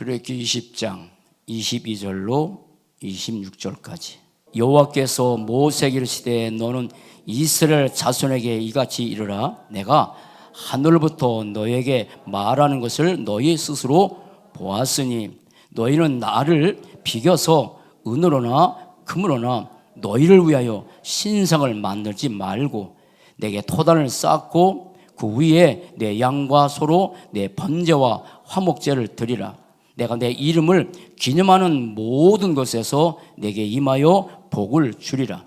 출애굽기 20장 22절로 26절까지. 여호와께서 모세에게 이르시되 너는 이스라엘 자손에게 이같이 이르라. 내가 하늘부터 너에게 말하는 것을 너희 스스로 보았으니 너희는 나를 비겨서 은으로나 금으로나 너희를 위하여 신상을 만들지 말고 내게 토단을 쌓고 그 위에 내 양과 소로 내 번제와 화목제를 드리라. 내가 내 이름을 기념하는 모든 것에서 내게 임하여 복을 주리라.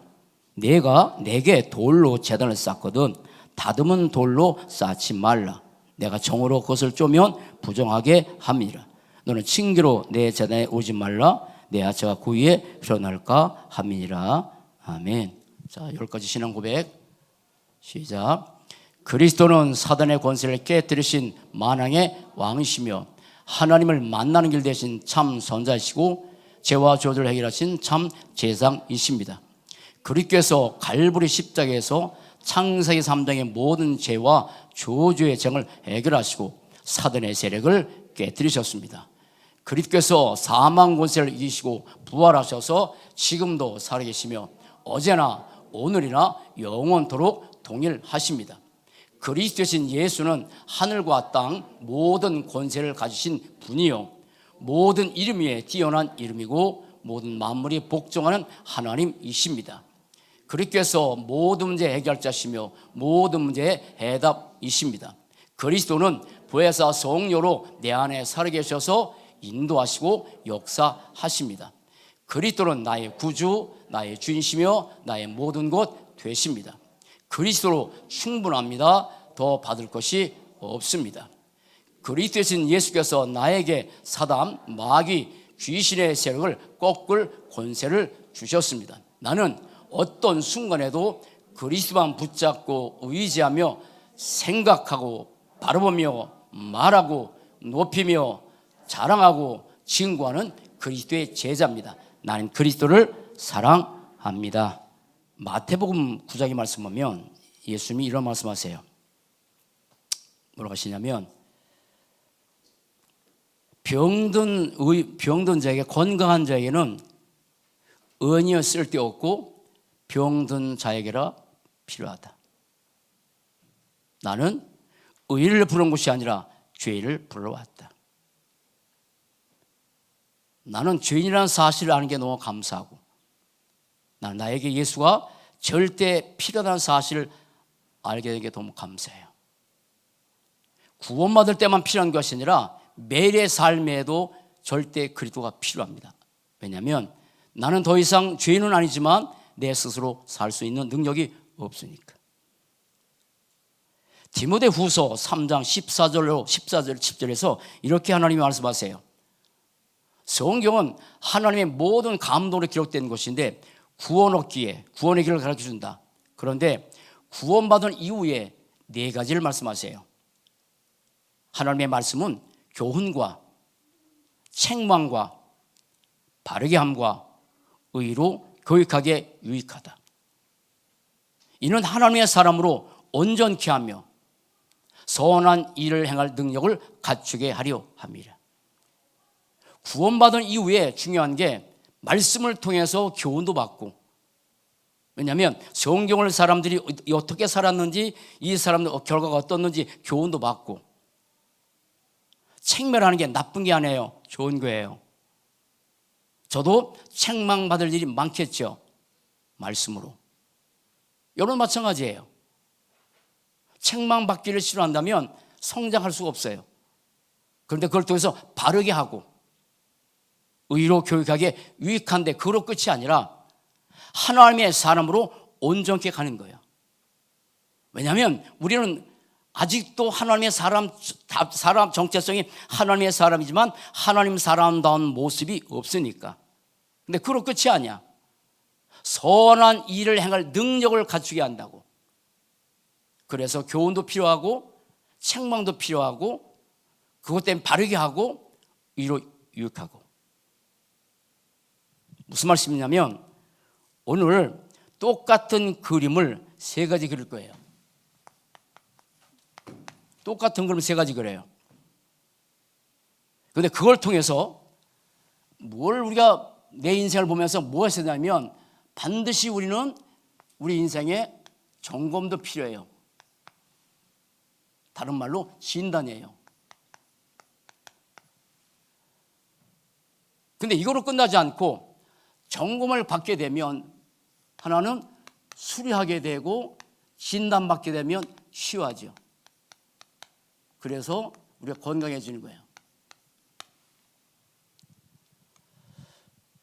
내가 내게 돌로 제단을 쌓거든 다듬은 돌로 쌓지 말라. 내가 정으로 그것을 쪼면 부정하게 함이라. 너는 징계로 내 제단에 오지 말라. 내 하체가 그 위에 흘러날까 함이니라. 아멘. 자, 10가지 신앙 고백 시작. 그리스도는 사단의 권세를 깨뜨리신 만왕의 왕이시며 하나님을 만나는 길 대신 참 선자이시고 죄와 저주를 해결하신 참 제상이십니다. 그리스도께서 갈보리 십자가에서 창세기 3장의 모든 죄와 저주의 정을 해결하시고 사단의 세력을 깨뜨리셨습니다. 그리스도께서 사망 권세를 이기시고 부활하셔서 지금도 살아계시며 어제나 오늘이나 영원토록 동일하십니다. 그리스도신 예수는 하늘과 땅 모든 권세를 가지신 분이요 모든 이름 위에 뛰어난 이름이고 모든 만물이 복종하는 하나님이십니다. 그리스도께서 모든 문제 해결자시며 모든 문제의 해답이십니다. 그리스도는 보혜사 성령으로 내 안에 살아계셔서 인도하시고 역사하십니다. 그리스도는 나의 구주, 나의 주인이시며 나의 모든 것 되십니다. 그리스도로 충분합니다. 더 받을 것이 없습니다. 그리스도신 예수께서 나에게 사단, 마귀, 귀신의 세력을 꺾을 권세를 주셨습니다. 나는 어떤 순간에도 그리스도만 붙잡고 의지하며 생각하고 바라보며 말하고 높이며 자랑하고 증거하는 그리스도의 제자입니다. 나는 그리스도를 사랑합니다. 마태복음 9장의 말씀 보면 예수님이 이런 말씀하세요. 뭐라고 하시냐면 병든 자에게, 건강한 자에게는 은이여 쓸데없고 병든 자에게라 필요하다. 나는 의를 부르는 것이 아니라 죄를 부르러 왔다. 나는 죄인이라는 사실을 아는 게 너무 감사하고 나에게 예수가 절대 필요하다는 사실을 알게 된 게 너무 감사해요. 구원받을 때만 필요한 것이 아니라 매일의 삶에도 절대 그리스도가 필요합니다. 왜냐하면 나는 더 이상 죄인은 아니지만 내 스스로 살 수 있는 능력이 없으니까. 디모데후서 3장 14절 10절에서 이렇게 하나님이 말씀하세요. 성경은 하나님의 모든 감동으로 기록된 것인데 구원의 길을 가르쳐준다. 그런데 구원받은 이후에 4가지를 말씀하세요. 하나님의 말씀은 교훈과 책망과 바르게 함과 의로 교육하게 유익하다. 이는 하나님의 사람으로 온전케 하며 선한 일을 행할 능력을 갖추게 하려 함이라. 구원받은 이후에 중요한 게 말씀을 통해서 교훈도 받고, 왜냐하면 성경을 사람들이 어떻게 살았는지 이 사람들 결과가 어떻는지 교훈도 받고, 책멸하는 게 나쁜 게 아니에요. 좋은 거예요. 저도 책망받을 일이 많겠죠. 말씀으로. 여러분 마찬가지예요. 책망받기를 싫어한다면 성장할 수가 없어요. 그런데 그걸 통해서 바르게 하고 의로 교육하게 유익한데 그로 끝이 아니라 하나님의 사람으로 온전케 가는 거예요. 왜냐하면 우리는 아직도 하나님의 사람 정체성이 하나님의 사람이지만 하나님 사람다운 모습이 없으니까. 근데 그로 끝이 아니야. 선한 일을 행할 능력을 갖추게 한다고. 그래서 교훈도 필요하고 책망도 필요하고 그것 때문에 바르게 하고 위로 유익하고. 무슨 말씀이냐면 오늘 똑같은 그림을 3가지 그릴 거예요. 똑같은 그림 3가지 그려요. 그런데 그걸 통해서 뭘 우리가 내 인생을 보면서 뭐 했어야 되냐면 반드시 우리는 우리 인생에 점검도 필요해요. 다른 말로 진단이에요. 근데 이거로 끝나지 않고 점검을 받게 되면 하나는 수리하게 되고 진단받게 되면 치유하죠. 그래서 우리가 건강해지는 거예요.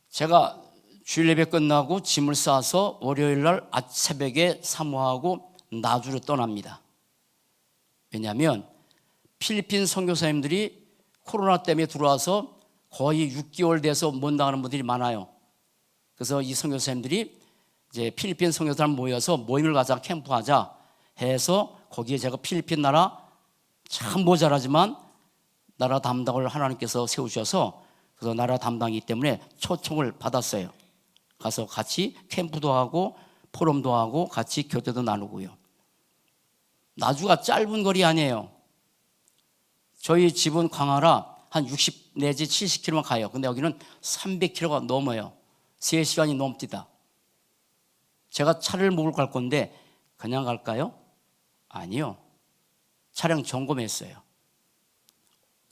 제가 주일 예배 끝나고 짐을 싸서 월요일 날 새벽에 사모하고 나주로 떠납니다. 왜냐하면 필리핀 선교사님들이 코로나 때문에 들어와서 거의 6개월 돼서 못 나가는 분들이 많아요. 그래서 이 선교사님들이 이제 필리핀 선교사들 모여서 모임을 가자, 캠프하자 해서 거기에 제가 필리핀 나라 참 모자라지만 나라 담당을 하나님께서 세우셔서 그래서 나라 담당이기 때문에 초청을 받았어요. 가서 같이 캠프도 하고 포럼도 하고 같이 교대도 나누고요. 나주가 짧은 거리 아니에요. 저희 집은 광화라 한 60 내지 70km만 가요. 근데 여기는 300km가 넘어요. 3시간이 넘습니다. 제가 차를 몰고 갈 건데 그냥 갈까요? 아니요. 차량 점검했어요.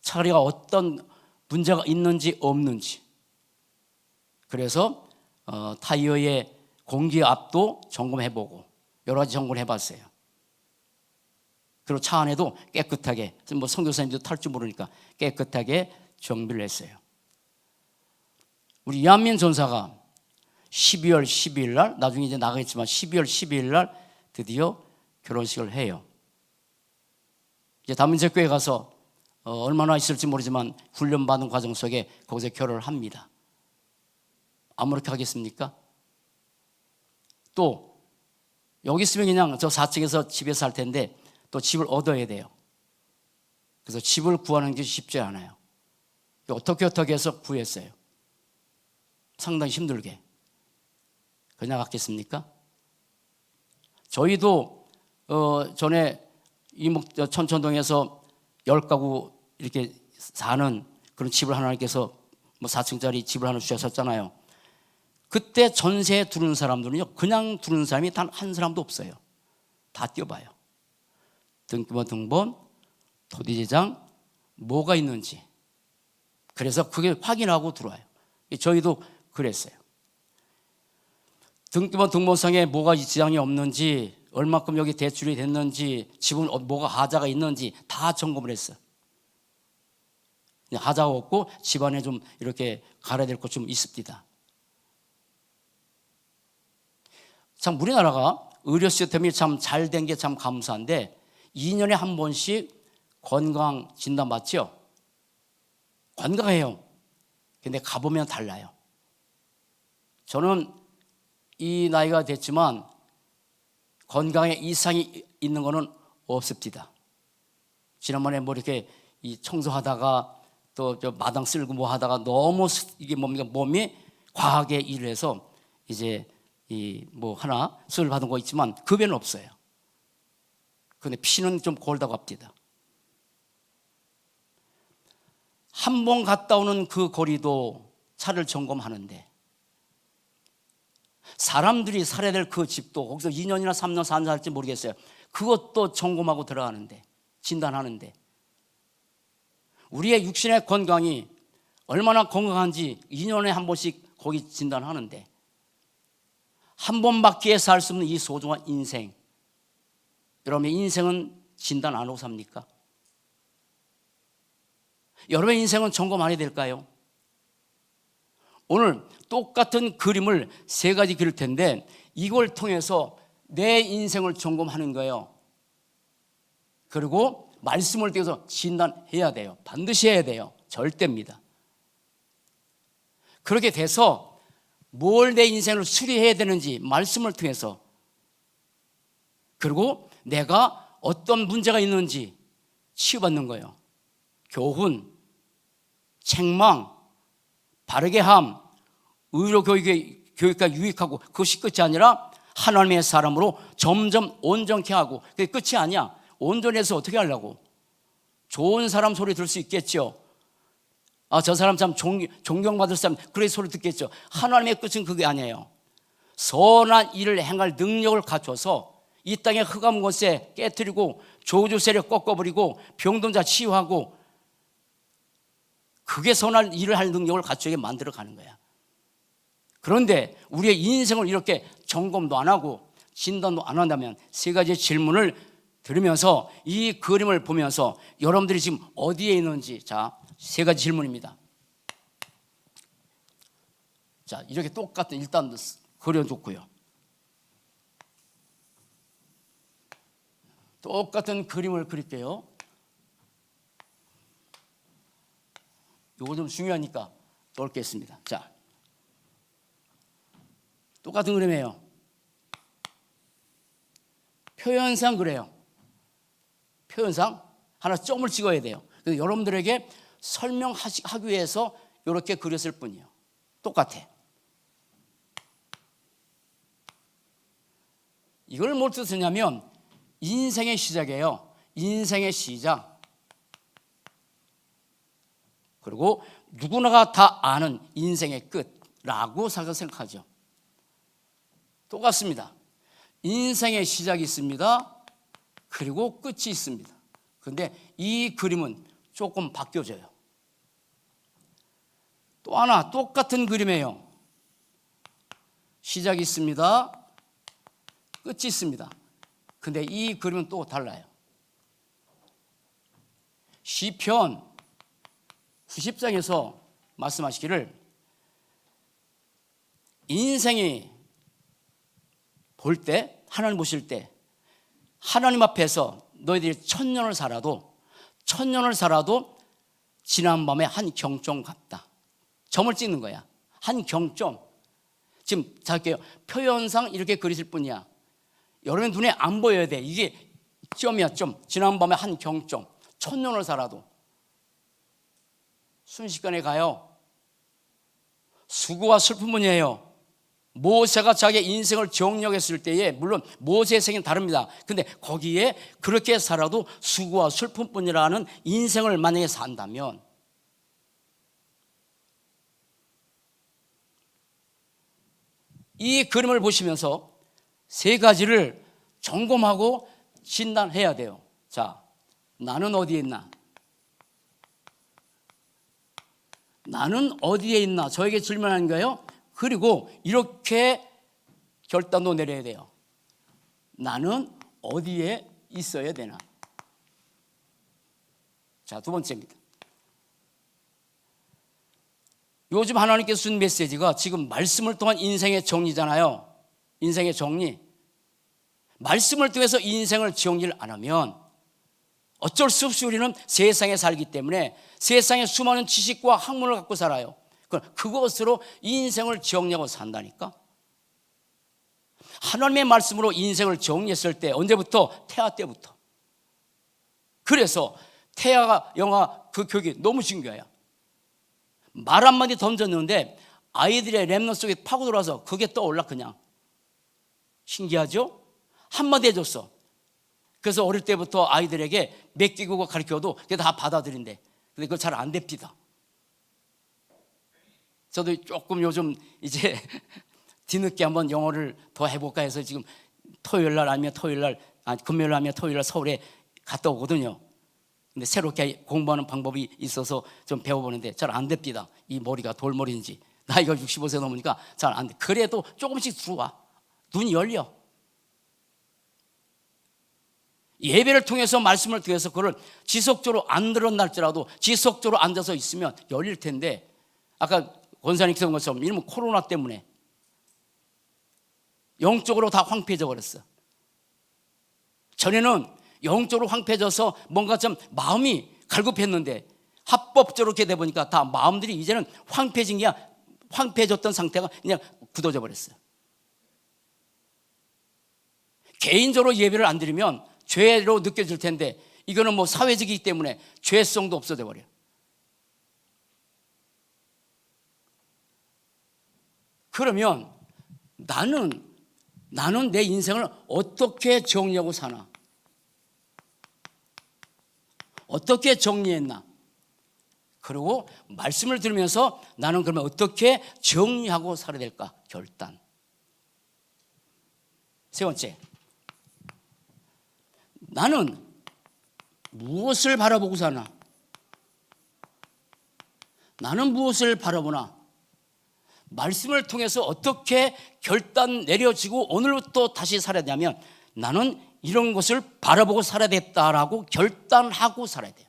차가 어떤 문제가 있는지 없는지. 그래서 타이어의 공기압도 점검해보고 여러 가지 점검을 해봤어요. 그리고 차 안에도 깨끗하게, 뭐 선교사님도 탈 줄 모르니까 깨끗하게 정비를 했어요. 우리 이한민 전사가 12월 12일 날, 나중에 이제 나가겠지만 12월 12일 날 드디어 결혼식을 해요. 이제 다민제교회 가서 얼마나 있을지 모르지만 훈련받은 과정 속에 거기서 결혼을 합니다. 아무렇게 하겠습니까? 또 여기 있으면 그냥 저 4층에서 집에 살 텐데 또 집을 얻어야 돼요. 그래서 집을 구하는 게 쉽지 않아요. 어떻게 해서 구했어요. 상당히 힘들게. 그냥 갔겠습니까? 저희도 전에 천천동에서 10가구 이렇게 사는 그런 집을 하나님께서 뭐 4층짜리 집을 하나 주셨었잖아요. 그때 전세에 두는 사람들은요, 그냥 두는 사람이 단 한 사람도 없어요. 다 뛰어봐요. 등본, 토지재장, 뭐가 있는지. 그래서 그게 확인하고 들어와요. 저희도 그랬어요. 등본상에 뭐가 지장이 없는지, 얼마큼 여기 대출이 됐는지, 집은 뭐가 하자가 있는지 다 점검을 했어요. 하자가 없고 집안에 좀 이렇게 갈아야 될 것 좀 있습니다. 참 우리나라가 의료 시스템이 참 잘 된 게 참 감사한데 2년에 한 번씩 건강 진단 받죠? 건강해요. 근데 가보면 달라요. 저는 이 나이가 됐지만 건강에 이상이 있는 거는 없습니다. 지난번에 뭐 이렇게 청소하다가 또 저 마당 쓸고 뭐 하다가 너무 이게 뭡니까? 몸이 과하게 일을 해서 이제 뭐 하나 수술 받은 거 있지만 그 배는 없어요. 근데 피는 좀 골다고 합니다. 한 번 갔다 오는 그 거리도 차를 점검하는데 사람들이 살아야 될 그 집도 거기서 2년이나 3년 살지 모르겠어요. 그것도 점검하고 들어가는데, 진단하는데 우리의 육신의 건강이 얼마나 건강한지 2년에 한 번씩 거기 진단하는데 한 번밖에 살 수 없는 이 소중한 인생, 여러분의 인생은 진단 안 하고 삽니까? 여러분의 인생은 점검 안 해야 될까요? 오늘 똑같은 그림을 3가지 그릴 텐데 이걸 통해서 내 인생을 점검하는 거예요. 그리고 말씀을 띄워서 진단해야 돼요. 반드시 해야 돼요. 절대입니다. 그렇게 돼서 뭘 내 인생을 수리해야 되는지 말씀을 통해서, 그리고 내가 어떤 문제가 있는지 치유받는 거예요. 교훈, 책망, 바르게 함, 의료 교육과 유익하고, 그것이 끝이 아니라 하나님의 사람으로 점점 온전케 하고. 그게 끝이 아니야. 온전해서 어떻게 하려고? 좋은 사람 소리 들을 수 있겠죠. 아, 저 사람 참 존경받을 사람, 그래 소리 듣겠죠. 하나님의 끝은 그게 아니에요. 선한 일을 행할 능력을 갖춰서 이 땅의 흑암 권세 깨뜨리고 저주 세력 꺾어버리고 병든 자 치유하고, 그게 선한 일을 할 능력을 갖추게 만들어가는 거야. 그런데 우리의 인생을 이렇게 점검도 안 하고 진단도 안 한다면 세 가지 질문을 들으면서 이 그림을 보면서 여러분들이 지금 어디에 있는지, 자, 세 가지 질문입니다. 자, 이렇게 똑같은 일단 그려줬고요. 똑같은 그림을 그릴게요. 이거 좀 중요하니까 넓게 했습니다. 자, 똑같은 그림이에요. 표현상 그래요. 표현상 하나 점을 찍어야 돼요. 그래서 여러분들에게 설명하기 위해서 이렇게 그렸을 뿐이에요. 똑같아. 이걸 뭘 뜻하냐면 인생의 시작이에요. 인생의 시작. 그리고 누구나가 다 아는 인생의 끝라고 생각하죠. 똑같습니다. 인생의 시작이 있습니다. 그리고 끝이 있습니다. 그런데 이 그림은 조금 바뀌어져요. 또 하나 똑같은 그림이에요. 시작이 있습니다. 끝이 있습니다. 근데 이 그림은 또 달라요. 시편 90장에서 말씀하시기를 인생이 볼 때, 하나님 보실 때 하나님 앞에서 너희들이 천년을 살아도 지난 밤에 한 경점 같다. 점을 찍는 거야. 한 경점. 지금 잘게요. 표현상 이렇게 그리실 뿐이야. 여러분 눈에 안 보여야 돼. 이게 점이야, 점. 지난 밤에 한 경점. 천년을 살아도 순식간에 가요. 수고와 슬픔뿐이에요. 모세가 자기의 인생을 정리했을 때에, 물론 모세의 생은 다릅니다. 근데 거기에 그렇게 살아도 수고와 슬픔뿐이라는 인생을 만약에 산다면, 이 그림을 보시면서 세 가지를 점검하고 진단해야 돼요. 자, 나는 어디에 있나? 나는 어디에 있나? 저에게 질문하는 거예요. 그리고 이렇게 결단도 내려야 돼요. 나는 어디에 있어야 되나? 자, 두 번째입니다. 요즘 하나님께서 준 메시지가 지금 말씀을 통한 인생의 정리잖아요. 인생의 정리. 말씀을 통해서 인생을 정리를 안 하면 어쩔 수 없이 우리는 세상에 살기 때문에 세상에 수많은 지식과 학문을 갖고 살아요. 그것으로 인생을 정리하고 산다니까. 하나님의 말씀으로 인생을 정리했을 때, 언제부터? 태아 때부터. 그래서 태아가 영아 그 교육이 너무 중요해요. 말 한마디 던졌는데 아이들의 랩넌 속에 파고들어서 그게 떠올라. 그냥 신기하죠? 한마디 해줬어. 그래서 어릴 때부터 아이들에게 맡기고 가르쳐도 그게 다 받아들인대. 근데 그거 잘 안 됩니다. 저도 조금 요즘 이제 뒤늦게 한번 영어를 더 해볼까 해서 지금 금요일날 아니면 토요일날 서울에 갔다 오거든요. 근데 새롭게 공부하는 방법이 있어서 좀 배워보는데 잘 안 됩니다. 이 머리가 돌머리인지. 나이가 65세 넘으니까 잘 안 돼. 그래도 조금씩 들어와. 눈이 열려. 예배를 통해서, 말씀을 통해서 그걸 지속적으로 안 들었날지라도 지속적으로 앉아서 있으면 열릴 텐데, 아까 권사님께서 한 것처럼 이러면 코로나 때문에 영적으로 다 황폐해져 버렸어. 전에는 영적으로 황폐해져서 뭔가 좀 마음이 갈급했는데 합법적으로 이렇게 돼 보니까 다 마음들이 이제는 황폐해졌던 상태가 그냥 굳어져 버렸어요. 개인적으로 예배를 안 드리면 죄로 느껴질 텐데 이거는 뭐 사회적이기 때문에 죄성도 없어져 버려요. 그러면 나는 내 인생을 어떻게 정리하고 사나? 어떻게 정리했나? 그리고 말씀을 들으면서 나는 그러면 어떻게 정리하고 살아야 될까? 결단. 세 번째, 나는 무엇을 바라보고 사나? 나는 무엇을 바라보나? 말씀을 통해서 어떻게 결단 내려지고 오늘부터 다시 살아야 되냐면 나는 이런 것을 바라보고 살아야 겠다라고 결단하고 살아야 돼요.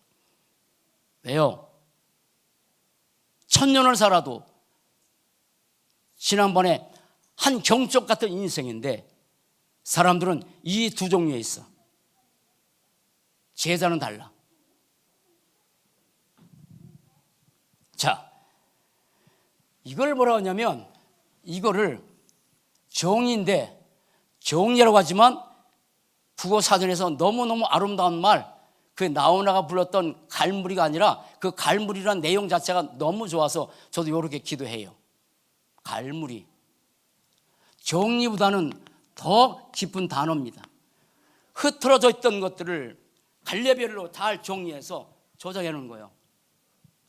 왜요? 1000년을 살아도 지난번에 한 경적 같은 인생인데 사람들은 이 두 종류에 있어. 제자는 달라. 자, 이걸 뭐라고 하냐면 이거를 정의인데 정의라고 하지만 국어 사전에서 너무너무 아름다운 말, 그 나훈아가 불렀던 갈무리가 아니라 그 갈무리라는 내용 자체가 너무 좋아서 저도 이렇게 기도해요. 갈무리. 정의보다는 더 깊은 단어입니다. 흐트러져 있던 것들을 갈래별로 잘 정리해서 조작해 놓은 거예요.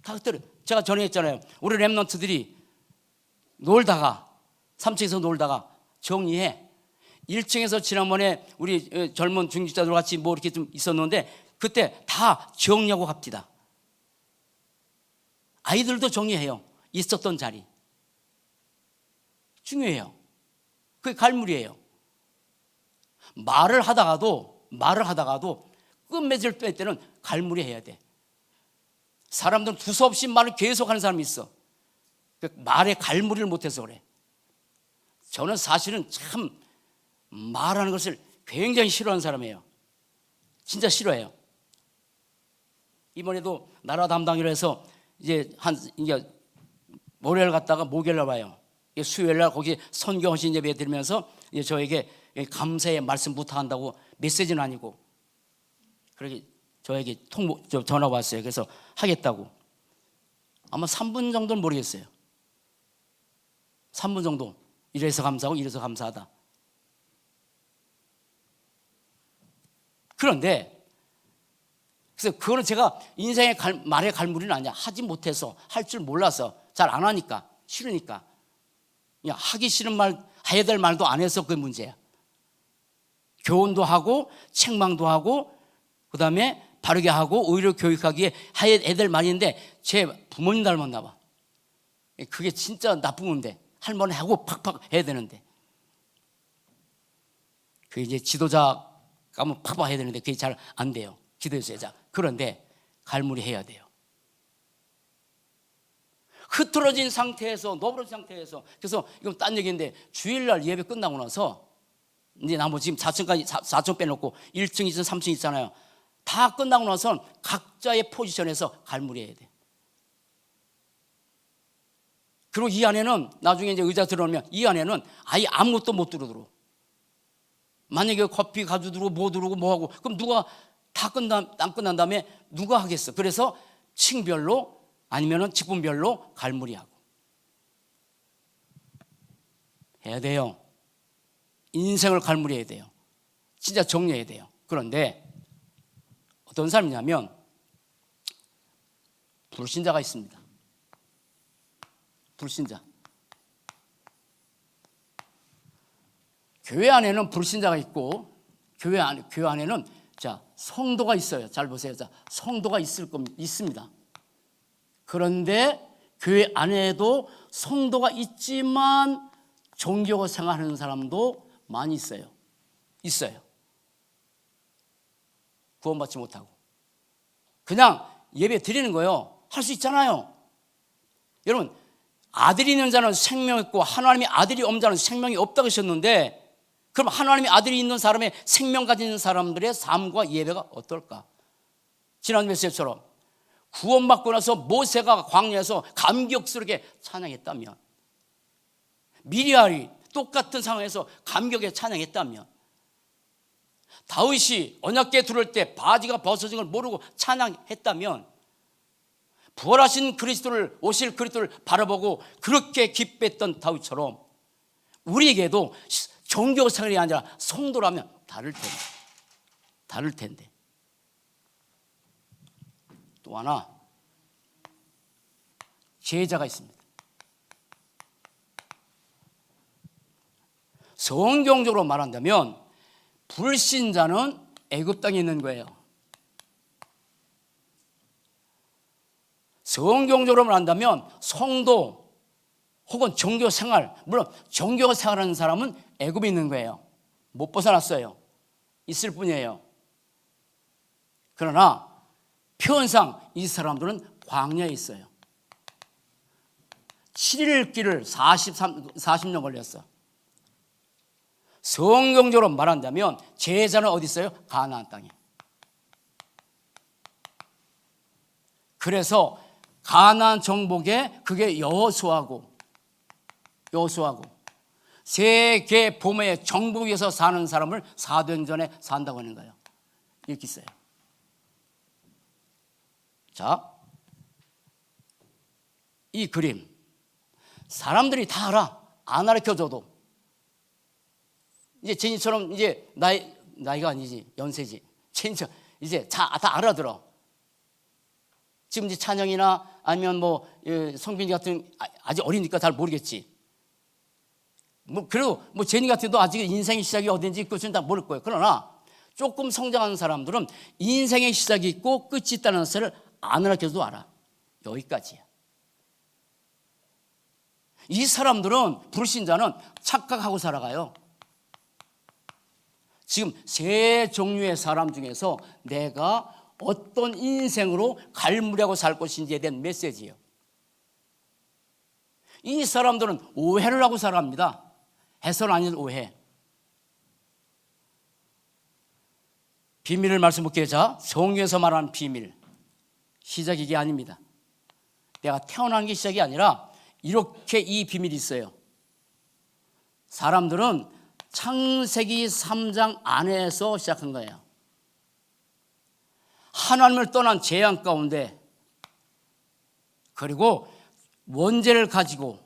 다 흩어져. 제가 전에 했잖아요. 우리 랩런트들이 놀다가 3층에서 놀다가 정리해. 1층에서 지난번에 우리 젊은 중직자들 같이 뭐 이렇게 좀 있었는데 그때 다 정리하고 갑니다. 아이들도 정리해요. 있었던 자리. 중요해요. 그게 갈무리예요. 말을 하다가도 끝맺을 때는 갈무리 해야 돼. 사람들은 두서없이 말을 계속하는 사람이 있어. 말에 갈무리를 못해서 그래. 저는 사실은 참 말하는 것을 굉장히 싫어하는 사람이에요. 진짜 싫어해요. 이번에도 나라 담당이라 해서 이제 모레를 갔다가 목요일날 와요. 수요일날 거기 선교하신 예배 드리면서 저에게 감사의 말씀 부탁한다고 메시지는 아니고 그렇게 저에게 전화 왔어요. 그래서 하겠다고. 아마 3분 정도는 모르겠어요. 3분 정도. 이래서 감사하고 이래서 감사하다. 그런데 그래서 그거는 제가 인생의 말의 갈무리는 아니야. 하지 못해서 할 줄 몰라서 잘 안 하니까 싫으니까 그냥 하기 싫은 말 해야 될 말도 안 해서 그게 문제야. 교훈도 하고 책망도 하고 그다음에 바르게 하고 오히려 교육하기에 해야 될 말인데 제 부모님 닮았나 봐. 그게 진짜 나쁜 건데 할머니 하고 팍팍 해야 되는데 그게 이제 지도자 가면 팍팍 해야 되는데 그게 잘 안 돼요. 기도에서 자 그런데 갈무리 해야 돼요. 흐트러진 상태에서 너부러진 상태에서 그래서 이건 딴 얘기인데 주일날 예배 끝나고 나서 이제 나머지 지금 4층까지 4층 빼놓고 1층, 2층, 3층 있잖아요. 다 끝나고 나서는 각자의 포지션에서 갈무리 해야 돼. 그리고 이 안에는 나중에 이제 의자 들어오면 이 안에는 아예 아무것도 못 들어들어. 만약에 커피 가지고 들어오고 뭐 들어오고 뭐 하고 그럼 누가 안 끝난 다음에 누가 하겠어? 그래서 층별로 아니면은 직분별로 갈무리하고 해야 돼요. 인생을 갈무리해야 돼요. 진짜 정리해야 돼요. 그런데 어떤 사람이냐면 불신자가 있습니다. 불신자. 교회 안에는 불신자가 있고 교회 안에는 자 성도가 있어요. 잘 보세요. 자 성도가 있습니다. 그런데 교회 안에도 성도가 있지만 종교 생활하는 사람도 많이 있어요. 구원받지 못하고 그냥 예배 드리는 거예요. 할 수 있잖아요. 여러분 아들이 있는 자는 생명이 있고 하나님의 아들이 없는 자는 생명이 없다고 하셨는데 그럼 하나님의 아들이 있는 사람의 생명 가진 사람들의 삶과 예배가 어떨까? 지난 메시지처럼 구원받고 나서 모세가 광야에서 감격스럽게 찬양했다면 미리알이 똑같은 상황에서 감격에 찬양했다면 다윗이 언약궤 들어올 때 바지가 벗어진 걸 모르고 찬양했다면 부활하신 그리스도를 오실 그리스도를 바라보고 그렇게 기뻐했던 다윗처럼 우리에게도 종교 생활이 아니라 성도라면 다를 텐데 또 하나 제자가 있습니다. 성경적으로 말한다면 불신자는 애굽 땅에 있는 거예요. 성경적으로 말한다면 성도 혹은 종교 생활, 물론 종교 생활하는 사람은 애굽에 있는 거예요. 못 벗어났어요. 있을 뿐이에요. 그러나 표현상 이 사람들은 광야에 있어요. 7일 길을 40년 걸렸어. 성경적으로 말한다면 제자는 어디 있어요? 가나안 땅에. 그래서 가나안 정복에 그게 여호수아고 세계 보매의 정복에서 사는 사람을 사도행전에 산다고 하는 거예요. 이렇게 있어요. 자, 이 그림 사람들이 다 알아. 안 가르쳐줘도 이제 제니처럼 이제 나이가 아니지 연세지. 제니처럼 이제 다 알아들어. 지금 이제 찬영이나 아니면 뭐 성빈이 같은 아직 어리니까 잘 모르겠지. 뭐 그래도 뭐 제니 같아도 아직 인생의 시작이 어딘지 그것은 다 모를 거예요. 그러나 조금 성장하는 사람들은 인생의 시작이 있고 끝이 있다는 것을 안 가르쳐도 알아. 여기까지야. 이 사람들은 불신자는 착각하고 살아가요. 지금 세 종류의 사람 중에서 내가 어떤 인생으로 갈무리하고 살 것인지에 대한 메시지예요. 이 사람들은 오해를 하고 살아갑니다. 해설 아닌 오해. 비밀을 말씀볼게요. 자, 성경에서 말하는 비밀. 시작이 이게 아닙니다. 내가 태어난 게 시작이 아니라 이렇게 이 비밀이 있어요. 사람들은 창세기 3장 안에서 시작한 거예요. 하나님을 떠난 재앙 가운데 그리고 원죄를 가지고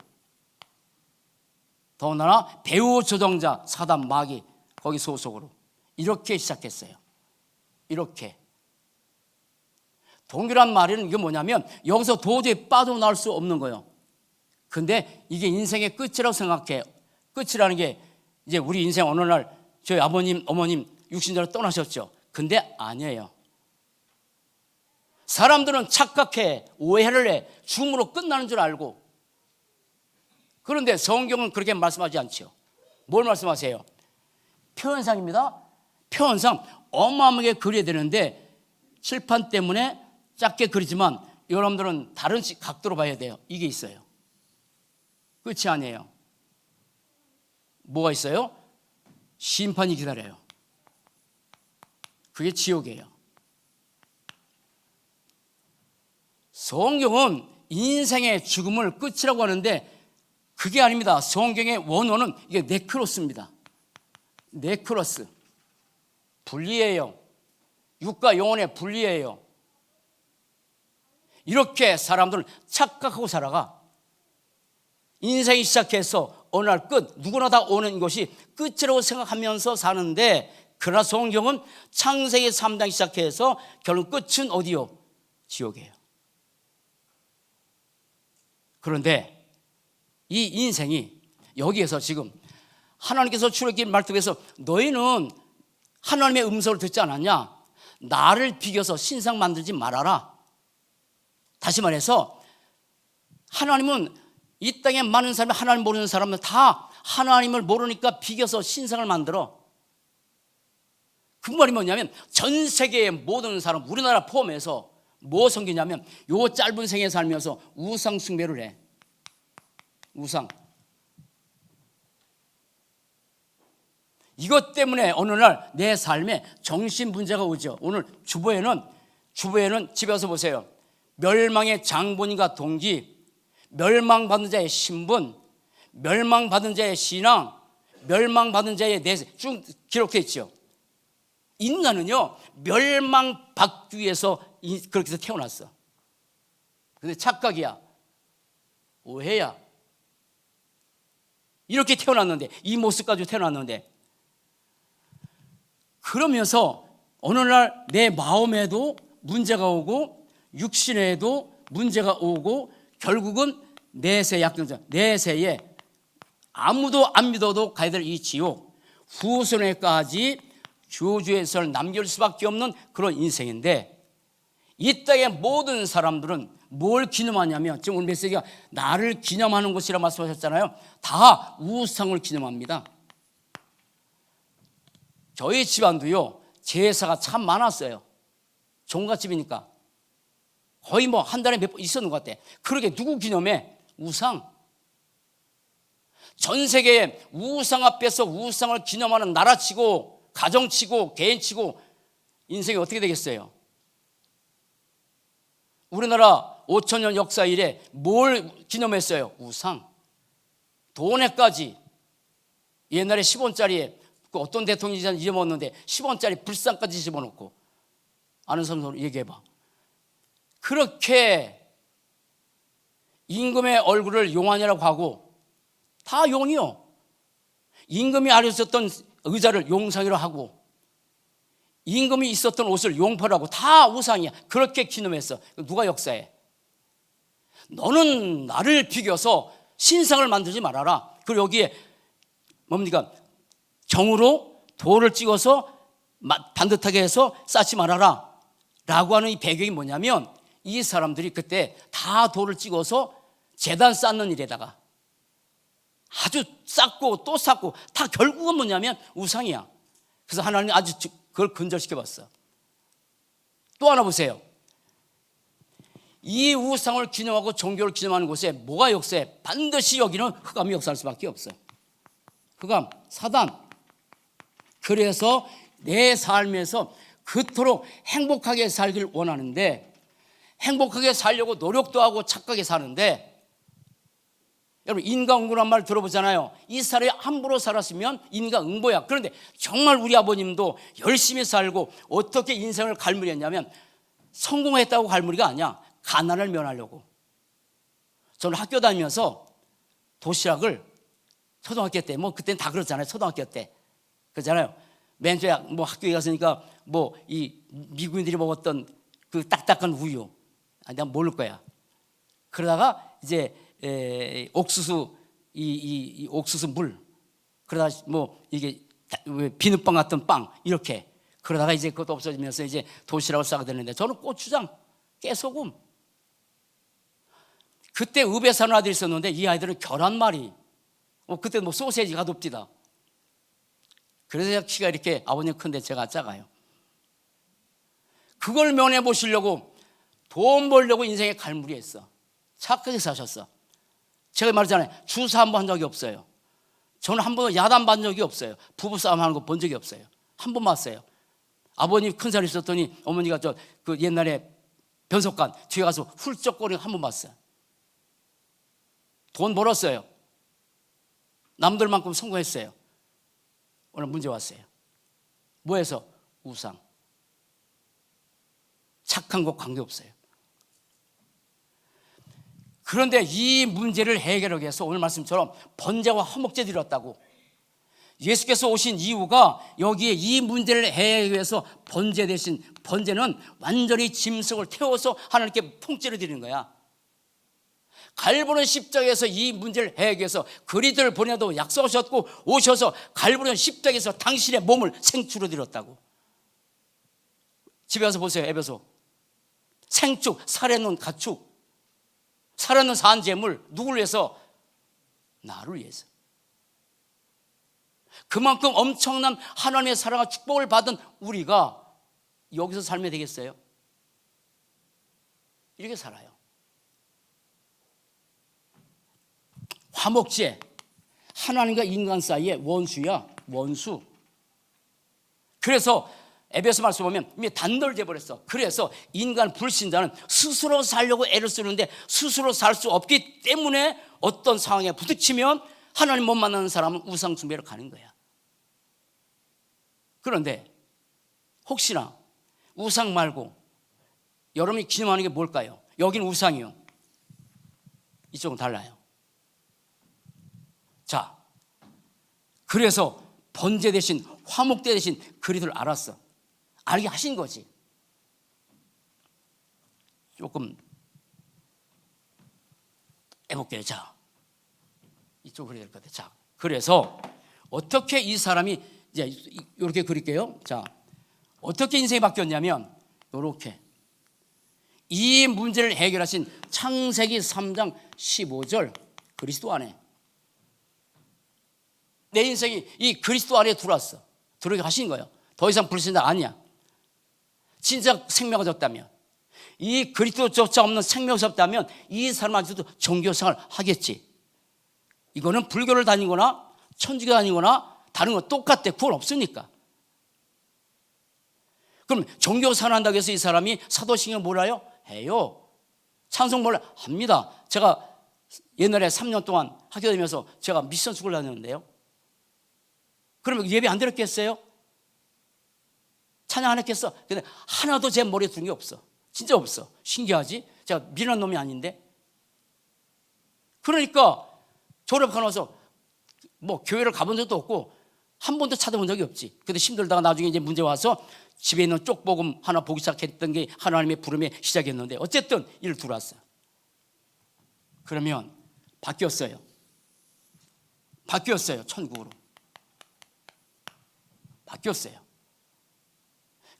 더군다나 배후 조종자 사단 마귀 거기 소속으로 이렇게 시작했어요. 이렇게 동일한 말은 이게 뭐냐면 여기서 도저히 빠져나올 수 없는 거예요. 근데 이게 인생의 끝이라고 생각해. 끝이라는 게 이제 우리 인생 어느 날 저희 아버님 어머님 육신적으로 떠나셨죠. 근데 아니에요. 사람들은 착각해 오해를 해 죽음으로 끝나는 줄 알고. 그런데 성경은 그렇게 말씀하지 않죠. 뭘 말씀하세요? 표현상입니다. 표현상 어마어마하게 그려야 되는데 칠판 때문에 작게 그리지만 여러분들은 다른 각도로 봐야 돼요. 이게 있어요. 끝이 아니에요. 뭐가 있어요? 심판이 기다려요. 그게 지옥이에요. 성경은 인생의 죽음을 끝이라고 하는데 그게 아닙니다. 성경의 원어는 이게 네크로스입니다. 네크로스. 분리예요. 육과 영혼의 분리예요. 이렇게 사람들은 착각하고 살아가. 인생이 시작해서 어느 날 끝, 누구나 다 오는 것이 끝이라고 생각하면서 사는데 그러나 성경은 창세기 3장 시작해서 결국 끝은 어디요? 지옥이에요. 그런데 이 인생이 여기에서 지금 하나님께서 출애굽기 말씀에서 너희는 하나님의 음성을 듣지 않았냐? 나를 비교서 신상 만들지 말아라. 다시 말해서 하나님은 이 땅에 많은 사람이 하나님 모르는 사람은 다 하나님을 모르니까 비교서 신상을 만들어. 그 말이 뭐냐면 전 세계의 모든 사람 우리나라 포함해서 뭐 섬기냐면 요 짧은 생에 살면서 우상 숭배를 해. 우상. 이것 때문에 어느 날 내 삶에 정신 문제가 오죠. 오늘 주보에는 집에 와서 보세요. 멸망의 장본인과 동기, 멸망받은 자의 신분, 멸망받은 자의 신앙, 멸망받은 자의 내세 쭉 기록되어 있죠. 인간은요 멸망받기 위해서 그렇게 해서 태어났어. 근데 착각이야. 오해야. 이렇게 태어났는데 이 모습 가지고 태어났는데 그러면서 어느 날 내 마음에도 문제가 오고 육신에도 문제가 오고 결국은 내세 약정전, 내세에 아무도 안 믿어도 가야 될 이 지옥, 후손에까지 저주에서 남길 수밖에 없는 그런 인생인데, 이 땅의 모든 사람들은 뭘 기념하냐면, 지금 오늘 메시지가 나를 기념하는 것이라 말씀하셨잖아요. 다 우상을 기념합니다. 저희 집안도요, 제사가 참 많았어요. 종갓집이니까 거의 뭐 한 달에 몇 번 있었는 것 같아. 그러게 누구 기념해? 우상. 전 세계에 우상 앞에서 우상을 기념하는 나라치고 가정치고 개인치고 인생이 어떻게 되겠어요? 우리나라 5,000년 역사 이래 뭘 기념했어요? 우상. 돈에까지. 옛날에 10원짜리에 그 어떤 대통령이 잊어먹었는데 10원짜리 불상까지 집어넣고, 아는 사람 얘기해봐. 그렇게 임금의 얼굴을 용환이라고 하고, 다 용이요. 임금이 아래 있었던 의자를 용상이라고 하고, 임금이 있었던 옷을 용포라고, 다 우상이야. 그렇게 기념했어. 누가 역사해? 너는 나를 비교서 신상을 만들지 말아라. 그리고 여기에 뭡니까? 정으로 돌을 찍어서 반듯하게 해서 쌓지 말아라 라고 하는 이 배경이 뭐냐면, 이 사람들이 그때 다 돌을 찍어서 제단 쌓는 일에다가 아주 쌓고 또 쌓고, 다 결국은 뭐냐면 우상이야. 그래서 하나님이 아주 그걸 근절시켜 봤어. 또 하나 보세요. 이 우상을 기념하고 종교를 기념하는 곳에 뭐가 역사해? 반드시 여기는 흑암이 역사할 수밖에 없어요. 흑암, 사단. 그래서 내 삶에서 그토록 행복하게 살길 원하는데, 행복하게 살려고 노력도 하고 착하게 사는데, 여러분 인과응보란 말 들어보잖아요. 이 사람이 함부로 살았으면 인과응보야. 그런데 정말 우리 아버님도 열심히 살고 어떻게 인생을 갈무리했냐면, 성공했다고 갈무리가 아니야. 가난을 면하려고. 저는 학교 다니면서 도시락을 초등학교 때, 뭐 그때는 다 그렇잖아요. 초등학교 때 그렇잖아요. 맨 처음에 뭐 학교에 갔으니까 뭐 이 미국인들이 먹었던 그 딱딱한 우유, 내가 모를 거야. 그러다가 이제 옥수수 이 옥수수 물, 그러다 뭐 이게 비눗빵 같은 빵, 이렇게. 그러다가 이제 그것도 없어지면서 이제 도시락을 싸게 되는데, 저는 고추장, 깨소금. 그때 읍에 사는 아들이 있었는데 이 아이들은 계란말이, 그때 뭐 소세지가 높디다. 그래서 제가 키가 이렇게 아버님 큰데 제가 작아요. 그걸 면해 보시려고 돈 벌려고 인생에 갈무리했어. 착하게 사셨어. 제가 말했잖아요. 주사 한 번 한 적이 없어요. 저는 한 번도 야단 받은 적이 없어요. 부부싸움 하는 거 본 적이 없어요. 한 번 봤어요. 아버님 큰 살이 있었더니 어머니가 그 옛날에 변속관 뒤에 가서 훌쩍거리고 한 번 봤어요. 돈 벌었어요. 남들만큼 성공했어요. 오늘 문제 왔어요. 뭐해서? 우상. 착한 거 관계없어요. 그런데 이 문제를 해결하기 위해서 오늘 말씀처럼 번제와 화목제 드렸다고. 예수께서 오신 이유가 여기에 이 문제를 해결하기 위해서 번제 대신, 번제는 완전히 짐승을 태워서 하나님께 통째로 드리는 거야. 갈보는 십자가에서 이 문제를 해결하기 위해서 그리스도를 보내도 약속하셨고, 오셔서 갈보는 십자가에서 당신의 몸을 생축으로 드렸다고. 집에 가서 보세요. 에베소. 생축, 살해는 가축, 살아는 산재물. 누구를 위해서? 나를 위해서. 그만큼 엄청난 하나님의 사랑과 축복을 받은 우리가 여기서 살면 되겠어요? 이렇게 살아요. 화목제, 하나님과 인간 사이의 원수야. 원수. 그래서 에베소 말씀 보면 이미 단절돼 버렸어. 그래서 인간 불신자는 스스로 살려고 애를 쓰는데 스스로 살 수 없기 때문에 어떤 상황에 부딪히면 하나님 못 만나는 사람은 우상 숭배로 가는 거야. 그런데 혹시나 우상 말고 여러분이 기념하는 게 뭘까요? 여기는 우상이요, 이쪽은 달라요. 자, 그래서 번제 대신 화목제 대신 그리스도를 알았어. 알게 하신 거지. 조금 해볼게요. 자, 이쪽으로 될 것 같아요. 자, 그래서 어떻게 이 사람이 이제 이렇게 그릴게요. 자, 어떻게 인생이 바뀌었냐면 이렇게 이 문제를 해결하신 창세기 3장 15절 그리스도 안에 내 인생이 이 그리스도 안에 들어왔어. 들어가신 거예요. 더 이상 불신자 아니야. 진짜 생명을 줬다면, 이 그리스도조차 없는 생명이 없다면 이 사람한테도 종교생활 하겠지. 이거는 불교를 다니거나 천주교 다니거나 다른 거 똑같대. 그건 없으니까. 그럼 종교생활 한다고 해서 이 사람이 사도신경 몰라요? 해요. 찬송 몰라? 합니다. 제가 옛날에 3년 동안 학교 다니면서 제가 미션 스쿨 다녔는데요. 그러면 예배 안 드렸겠어요? 찬양 안 했겠어? 근데 하나도 제 머리에 든 게 없어. 진짜 없어. 신기하지? 제가 미련한 놈이 아닌데. 그러니까 졸업하고 나서 뭐 교회를 가본 적도 없고 한 번도 찾아본 적이 없지. 근데 힘들다가 나중에 이제 문제 와서 집에 있는 쪽복음 하나 보기 시작했던 게 하나님의 부름의 시작이었는데 어쨌든 이를 들어왔어요. 그러면 바뀌었어요. 바뀌었어요. 천국으로. 바뀌었어요.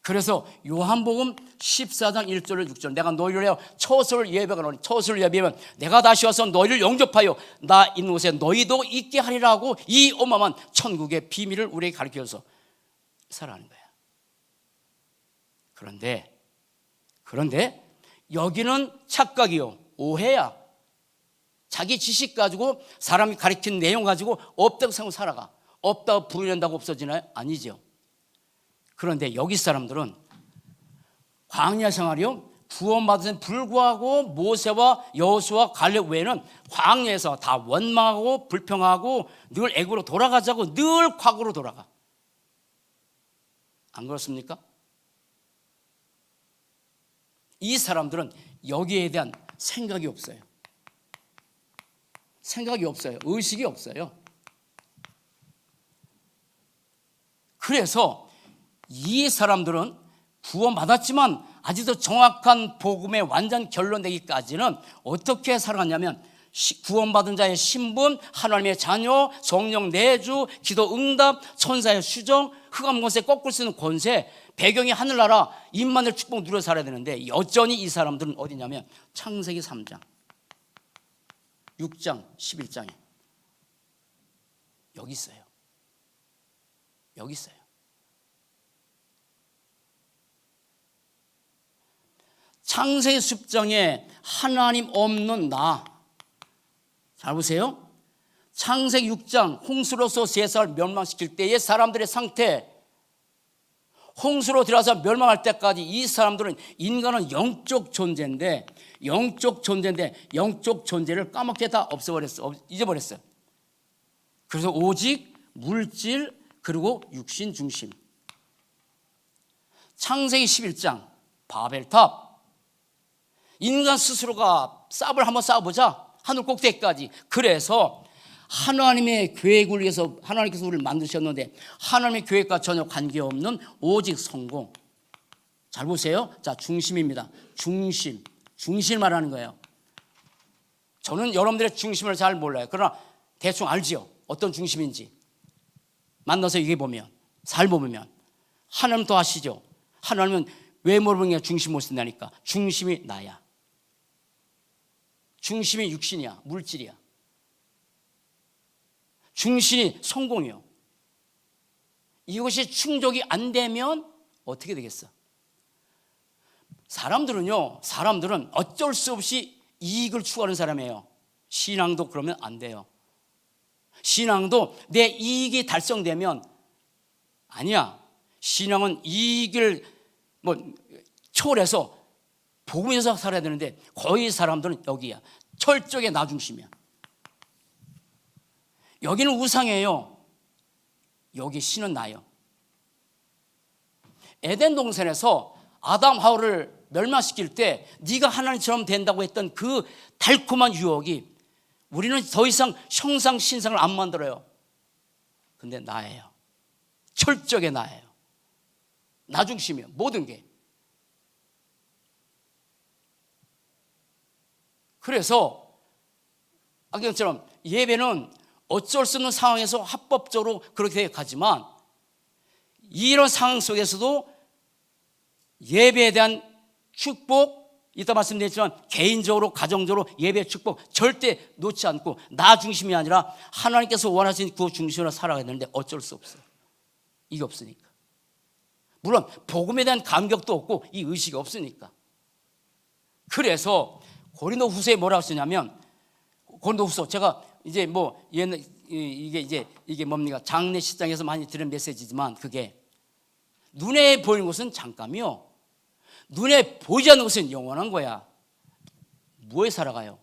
그래서 요한복음 14장 1절 6절 내가 너희를 위하여 처소를 예비하노니 처소를 예비하면 내가 다시 와서 너희를 영접하여 나 있는 곳에 너희도 있게 하리라고 이 어마어마한 천국의 비밀을 우리에게 가르쳐서 살아가는 거야. 그런데 여기는 착각이요, 오해야. 자기 지식 가지고 사람이 가르친 내용 가지고 없다고 생각하고 살아가. 없다고 부르는다고 없어지나요? 아니죠. 그런데 여기 사람들은 광야 생활이요, 구원받은 불구하고 모세와 여호수아 갈렙 외에는 광야에서 다 원망하고 불평하고 늘 애굽으로 돌아가자고 늘 과거로 돌아가. 안 그렇습니까? 이 사람들은 여기에 대한 생각이 없어요. 생각이 없어요. 의식이 없어요. 그래서 이 사람들은 구원받았지만 아직도 정확한 복음의 완전 결론 내기까지는 어떻게 살아갔냐면 구원받은 자의 신분, 하나님의 자녀, 성령 내주, 기도 응답, 천사의 수정, 흑암 권세 꺾을 수 있는 권세, 배경이 하늘나라, 임마누엘 축복 누려 살아야 되는데 여전히 이 사람들은 어디냐면 창세기 3장, 6장, 11장에 여기 있어요. 여기 있어요. 창세기 10장에 하나님 없는 나. 잘 보세요. 창세기 6장 홍수로서 세상을 멸망시킬 때의 사람들의 상태, 홍수로 들어가서 멸망할 때까지 이 사람들은 인간은 영적 존재인데 영적 존재를 까맣게 다 없애버렸어. 잊어버렸어요. 그래서 오직 물질 그리고 육신 중심. 창세기 11장 바벨탑. 인간 스스로가 쌉을 한번 쌓아보자. 하늘 꼭대기까지. 그래서 하나님의 계획을 위해서 하나님께서 우리를 만드셨는데 하나님의 계획과 전혀 관계없는 오직 성공. 잘 보세요. 자, 중심입니다. 중심 말하는 거예요. 저는 여러분들의 중심을 잘 몰라요. 그러나 대충 알지요. 어떤 중심인지. 만나서 얘기해보면, 살펴보면 하나님 또 아시죠. 하나님은 왜 물어보냐? 중심 못 쓴다니까. 중심이 나야. 중심이 육신이야, 물질이야. 중심이 성공이요. 이것이 충족이 안 되면 어떻게 되겠어? 사람들은 어쩔 수 없이 이익을 추구하는 사람이에요. 신앙도 그러면 안 돼요. 신앙도 내 이익이 달성되면 아니야. 신앙은 이익을 초월해서 복음에서 살아야 되는데 거의 사람들은 여기야. 철저하게 나 중심이야. 여기는 우상이에요. 여기 신은 나요. 에덴 동산에서 아담 하와를 멸망시킬 때 네가 하나님처럼 된다고 했던 그 달콤한 유혹이 우리는 더 이상 형상 신상을 안 만들어요. 근데 나예요. 철저하게 나예요. 나 중심이에요. 모든 게. 그래서 아까 것처럼 예배는 어쩔 수 없는 상황에서 합법적으로 그렇게 가지만 이런 상황 속에서도 예배에 대한 축복, 이따 말씀드렸지만 개인적으로 가정적으로 예배 축복 절대 놓지 않고 나 중심이 아니라 하나님께서 원하시는 그 중심으로 살아가야 되는데 어쩔 수 없어요. 이게 없으니까. 물론 복음에 대한 감격도 없고 이 의식이 없으니까. 그래서 고린도후서에 뭐라고 쓰냐면, 고린도후서 제가 이제 뭐 옛날 이게 뭡니까, 장례식장에서 많이 들은 메시지지만, 그게 눈에 보이는 것은 잠깐이요, 눈에 보이지 않는 것은 영원한 거야. 뭐에 살아가요?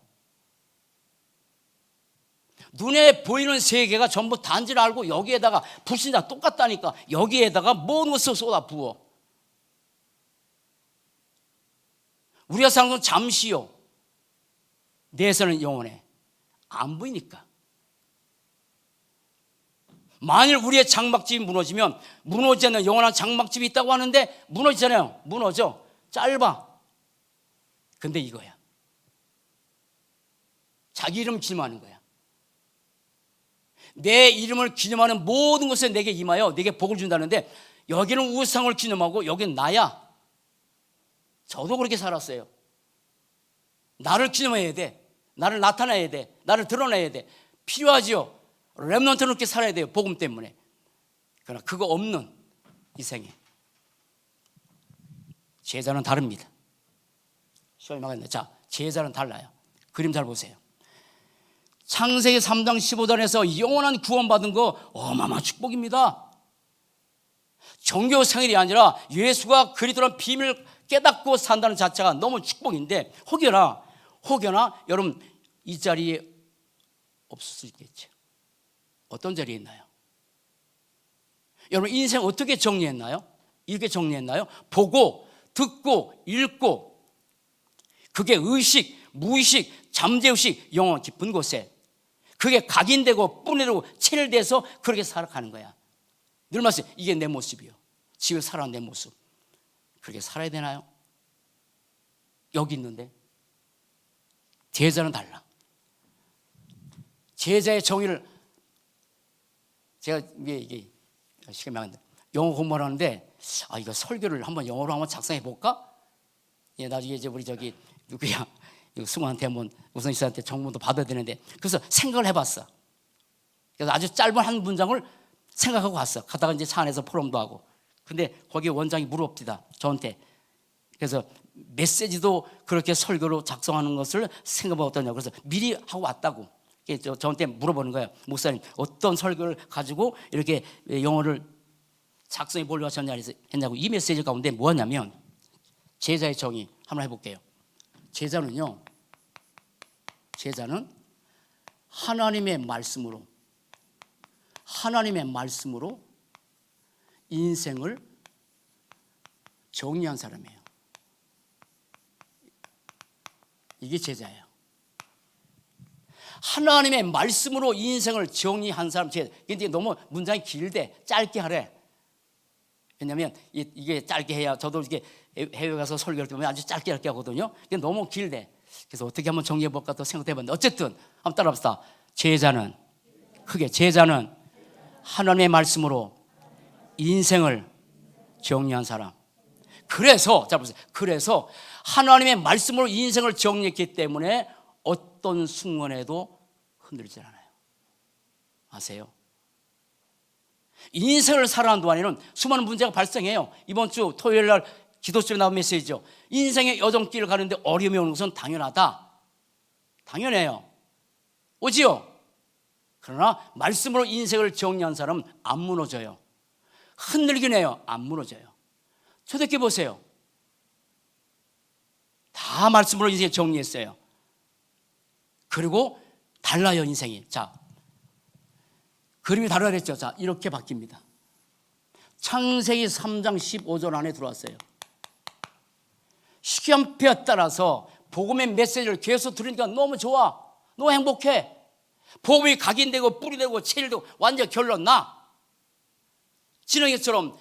눈에 보이는 세계가 전부 단지를 알고 여기에다가 불신자 똑같다니까 여기에다가 모든 것을 쏟아 부어. 우리가 사는 건 잠시요, 내에서는 영원해. 안 보이니까. 만일 우리의 장막집이 무너지면 무너지지 않는 영원한 장막집이 있다고 하는데 무너지잖아요. 무너져. 짧아. 근데 이거야, 자기 이름 기념하는 거야. 내 이름을 기념하는 모든 것에 내게 임하여 내게 복을 준다는데, 여기는 우상을 기념하고 여기는 나야. 저도 그렇게 살았어요. 나를 기념해야 돼. 나를 나타내야 돼. 나를 드러내야 돼. 필요하지요. 렘넌트는 그렇게 살아야 돼요, 복음 때문에. 그러나 그거 없는 이 생에 제자는 다릅니다. 시험이 막았네. 자, 제자는 달라요. 그림 잘 보세요. 창세기 3장 15절에서 영원한 구원받은 거 어마어마한 축복입니다. 종교 생활이 아니라 예수가 그리스도라는 비밀을 깨닫고 산다는 자체가 너무 축복인데, 혹여나 여러분 이 자리에 없을 수 있겠죠. 어떤 자리에 있나요? 여러분 인생 어떻게 정리했나요? 이렇게 정리했나요? 보고 듣고 읽고, 그게 의식, 무의식, 잠재의식, 영혼 깊은 곳에 그게 각인되고 뿌리되고 체질돼서 그렇게 살아가는 거야. 늘 말씀, 이게 내 모습이요, 집에 살아온 내 모습. 그렇게 살아야 되나요? 여기 있는데. 제자는 달라. 제자의 정의를, 제가 이게 시간이 많은데 영어 공부를 하는데, 이거 설교를 한번 영어로 한번 작성해 볼까? 예, 나중에 이제 우리 저기 누구야, 승우한테 한번, 우선 이사한테 정문도 받아야 되는데, 그래서 생각을 해봤어. 그래서 아주 짧은 한 문장을 생각하고 갔어. 가다가 이제 차 안에서 포럼도 하고. 근데 거기 원장이 물어봅니다, 저한테. 그래서 메시지도 그렇게 설교로 작성하는 것을 생각하면 어떠냐고. 그래서 미리 하고 왔다고. 저한테 물어보는 거예요. 목사님, 어떤 설교를 가지고 이렇게 영어를 작성해 보려고 했냐고. 이 메시지 가운데 뭐냐면, 제자의 정의 한번 해볼게요. 제자는 하나님의 말씀으로 인생을 정리한 사람이에요. 이게 제자예요. 하나님의 말씀으로 인생을 정리한 사람 제자. 근데 너무 문장이 길대. 짧게 하래. 왜냐하면 이게 짧게 해야, 저도 이게 해외 가서 설교할 때 보면 아주 짧게 하거든요. 근데 너무 길대. 그래서 어떻게 한번 정리해 볼까 또 생각해 봤는데, 어쨌든 한번 따라합시다. 제자는 하나님의 말씀으로 인생을 정리한 사람. 그래서 자 보세요. 그래서 하나님의 말씀으로 인생을 정리했기 때문에 어떤 순간에도 흔들리지 않아요. 아세요? 인생을 살아가는 동안에는 수많은 문제가 발생해요. 이번 주 토요일 날 기도수에 나온 메시지죠. 인생의 여정길을 가는데 어려움이 오는 것은 당연하다. 당연해요. 오지요? 그러나 말씀으로 인생을 정리한 사람은 안 무너져요. 흔들긴 해요. 안 무너져요. 초대교회 보세요. 다 말씀으로 인생 정리했어요. 그리고 달라요, 인생이. 자, 그림이 달라야 됐죠. 자, 이렇게 바뀝니다. 창세기 3장 15절 안에 들어왔어요. 시간표에 따라서 복음의 메시지를 계속 들으니까 너무 좋아. 너무 행복해. 복음이 각인되고 뿌리되고 체질되고 완전 결론 나. 진영이처럼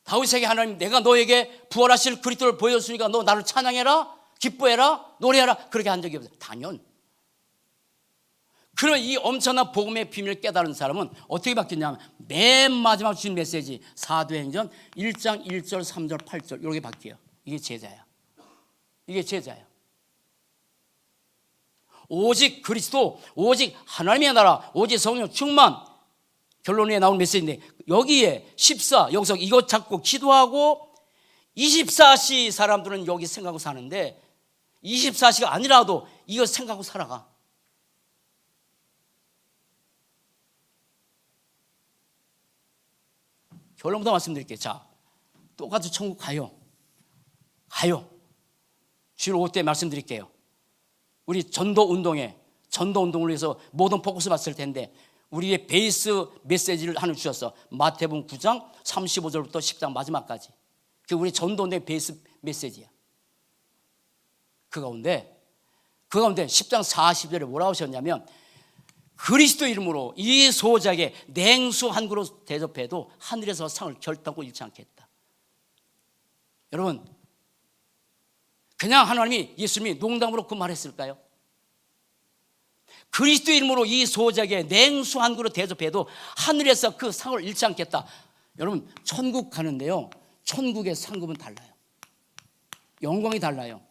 다윗에게 하나님, 내가 너에게 부활하실 그리스도를 보여줬으니까 너 나를 찬양해라, 기뻐해라, 노래해라. 그렇게 한 적이 없어요. 당연. 그러면 이 엄청난 복음의 비밀을 깨달은 사람은 어떻게 바뀌냐면 맨 마지막 주신 메시지 사도행전 1장 1절 3절 8절 이렇게 바뀌어요. 이게 제자야. 이게 제자야. 오직 그리스도, 오직 하나님의 나라, 오직 성령 충만. 결론에 나온 메시지인데 여기에 14 여기서 이것 잡고 기도하고 24시 사람들은 여기 생각하고 사는데 24시가 아니라도 이거 생각하고 살아가. 결론부터 말씀드릴게요. 자, 똑같이 천국 가요. 주일 오후 때 말씀드릴게요. 우리 전도 운동을 위해서 모든 포커스 봤을 텐데 우리의 베이스 메시지를 하나 주셨어. 마태복음 9장 35절부터 10장 마지막까지. 그 우리 전도 운동의 베이스 메시지야. 그 가운데 10장 40절에 뭐라고 하셨냐면 그리스도 이름으로 이 소작에 냉수 한 그릇 대접해도 하늘에서 상을 결단코 잃지 않겠다. 여러분, 그냥 하나님이 예수님이 농담으로 그 말했을까요? 그리스도 이름으로 이 소작에 냉수 한 그릇 대접해도 하늘에서 그 상을 잃지 않겠다. 여러분, 천국 가는데요, 천국의 상급은 달라요. 영광이 달라요.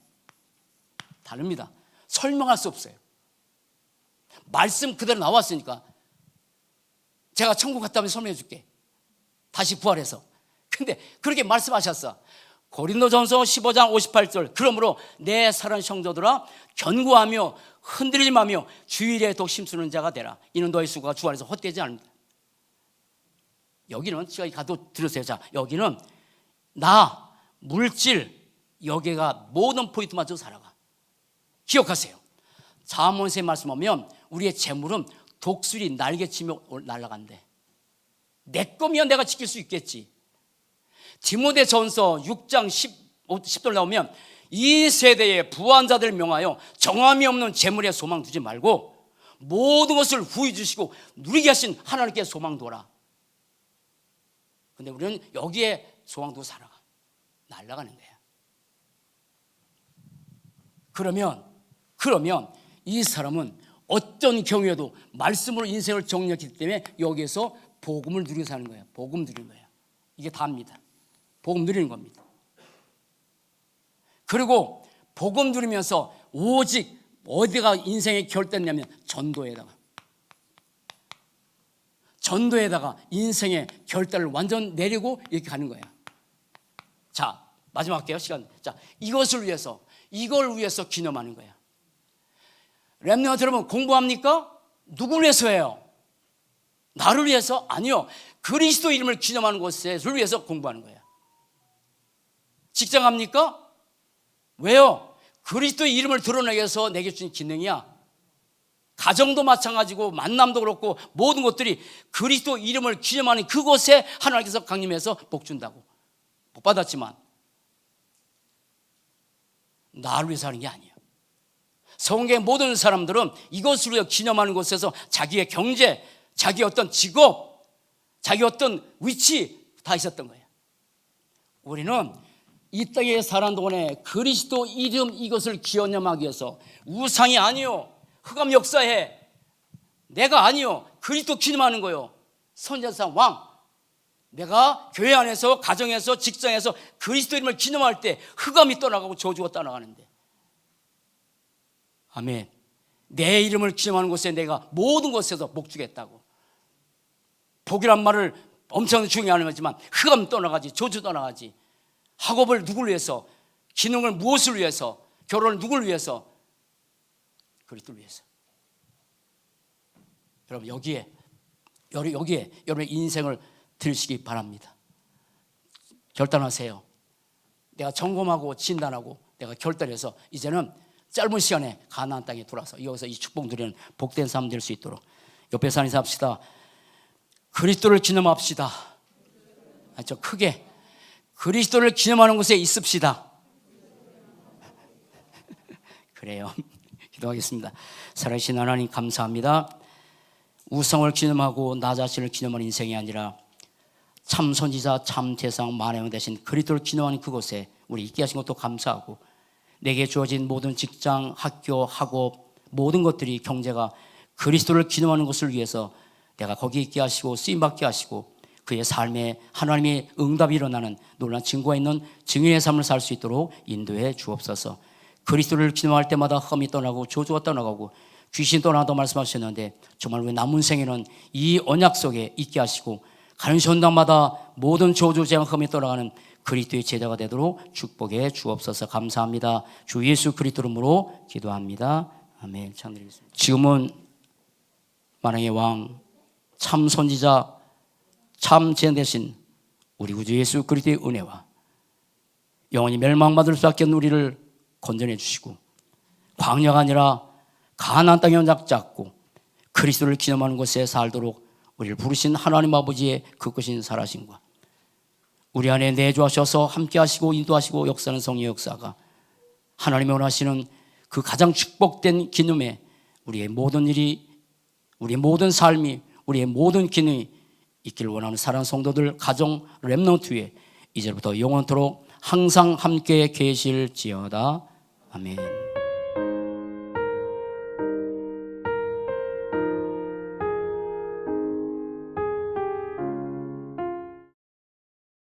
다릅니다. 설명할 수 없어요. 말씀 그대로 나왔으니까. 제가 천국 갔다 오면 설명해 줄게. 다시 부활해서. 근데 그렇게 말씀하셨어. 고린도전서 15장 58절 그러므로 내 사랑하는 성도들아 견고하며 흔들리지 마며 주일에 독 힘쓰는 자가 되라. 이는 너희 수고가 주 안에서 헛되지 않습니다. 여기는 제가 가도 들으세요. 자, 여기는 나, 물질, 여기가 모든 포인트 맞춰 살아가. 기억하세요. 잠언서의 말씀 보면 우리의 재물은 독수리 날개치며 날아간대. 내 거면 내가 지킬 수 있겠지. 디모데전서 6장 10절 나오면 이 세대의 부한 자들을 명하여 정함이 없는 재물에 소망 두지 말고 모든 것을 후히 주시고 누리게 하신 하나님께 소망 둬라. 근데 우리는 여기에 소망 두고 살아가. 날아가는 거야. 그러면 이 사람은 어떤 경우에도 말씀으로 인생을 정리했기 때문에 여기에서 복음을 누리고 사는 거예요. 복음 누리는 거예요. 이게 다입니다. 복음 누리는 겁니다. 그리고 복음 누리면서 오직 어디가 인생의 결단이냐면 전도에다가 인생의 결단을 완전 내리고 이렇게 가는 거예요. 자, 마지막 할게요. 시간. 자, 이걸 위해서 기념하는 거예요. 렘넌트 여러분 공부합니까? 누구를 위해서 해요? 나를 위해서? 아니요. 그리스도 이름을 기념하는 것을 위해서 공부하는 거예요. 직장 갑니까? 왜요? 그리스도 이름을 드러내기 위해서 내게 주신 기능이야. 가정도 마찬가지고 만남도 그렇고 모든 것들이 그리스도 이름을 기념하는 그곳에 하나님께서 강림해서 복 준다고. 복 받았지만 나를 위해서 하는 게 아니에요. 성경의 모든 사람들은 이것을 위해 기념하는 곳에서 자기의 경제, 자기 어떤 직업, 자기 어떤 위치 다 있었던 거예요. 우리는 이 땅에 사는 동안에 그리스도 이름 이것을 기념하기 위해서 우상이 아니요, 흑암 역사에 내가 아니요, 그리스도 기념하는 거요. 선지자 왕, 내가 교회 안에서 가정에서 직장에서 그리스도 이름을 기념할 때 흑암이 떠나가고 저주가 떠나가는데, 아멘. 내 이름을 기념하는 곳에 내가 모든 곳에서 복 주겠다고. 복이란 말을 엄청 중요하는 거지만 흑암 떠나가지, 저주 떠나가지. 학업을 누굴 위해서, 기능을 무엇을 위해서, 결혼을 누굴 위해서? 그리스도를 위해서. 여러분 여기에 여러분의 인생을 들으시기 바랍니다. 결단하세요. 내가 점검하고 진단하고 내가 결단해서 이제는 짧은 시간에 가나안 땅에 돌아서 여기서 이 축복 누리는 복된 삶 될 수 있도록 옆에 사는 인사 합시다. 그리스도를 기념합시다. 저 크게 그리스도를 기념하는 곳에 있읍시다. 그래요. 기도하겠습니다. 살아계신 하나님 감사합니다. 우상을 기념하고 나 자신을 기념하는 인생이 아니라 참 선지자, 참 대상, 만왕 대신 그리스도를 기념하는 그곳에 우리 있게 하신 것도 감사하고, 내게 주어진 모든 직장, 학교, 학업 모든 것들이 경제가 그리스도를 기념하는 것을 위해서 내가 거기 있게 하시고 쓰임받게 하시고 그의 삶에 하나님의 응답이 일어나는 놀라운 증거가 있는 증인의 삶을 살 수 있도록 인도해 주옵소서. 그리스도를 기념할 때마다 험이 떠나고 저주가 떠나가고 귀신 떠나도 말씀하셨는데 정말 우리 남은 생에는 이 언약 속에 있게 하시고 가는 현장마다 모든 저주 재앙 험이 떠나가는 그리스도의 제자가 되도록 축복해 주옵소서. 감사합니다. 주 예수 그리스도 이름으로 기도합니다. 아멘. 찬드리겠습니다. 지금은 만왕의 왕, 참 선지자, 참 제자 되신 우리 구주 예수 그리스도의 은혜와 영원히 멸망받을 수밖에 없는 우리를 건져내 주시고 광야가 아니라 가나안 땅에 언약 잡고 그리스도를 기념하는 곳에 살도록 우리를 부르신 하나님 아버지의 그 크신 살아심과 우리 안에 내주하셔서 함께하시고 인도하시고 역사하는 성의 역사가 하나님이 원하시는 그 가장 축복된 기념에 우리의 모든 일이, 우리의 모든 삶이, 우리의 모든 기능이 있기를 원하는 사랑하는 성도들 가정 렘넌트에 이제부터 영원토록 항상 함께 계실지어다. 아멘.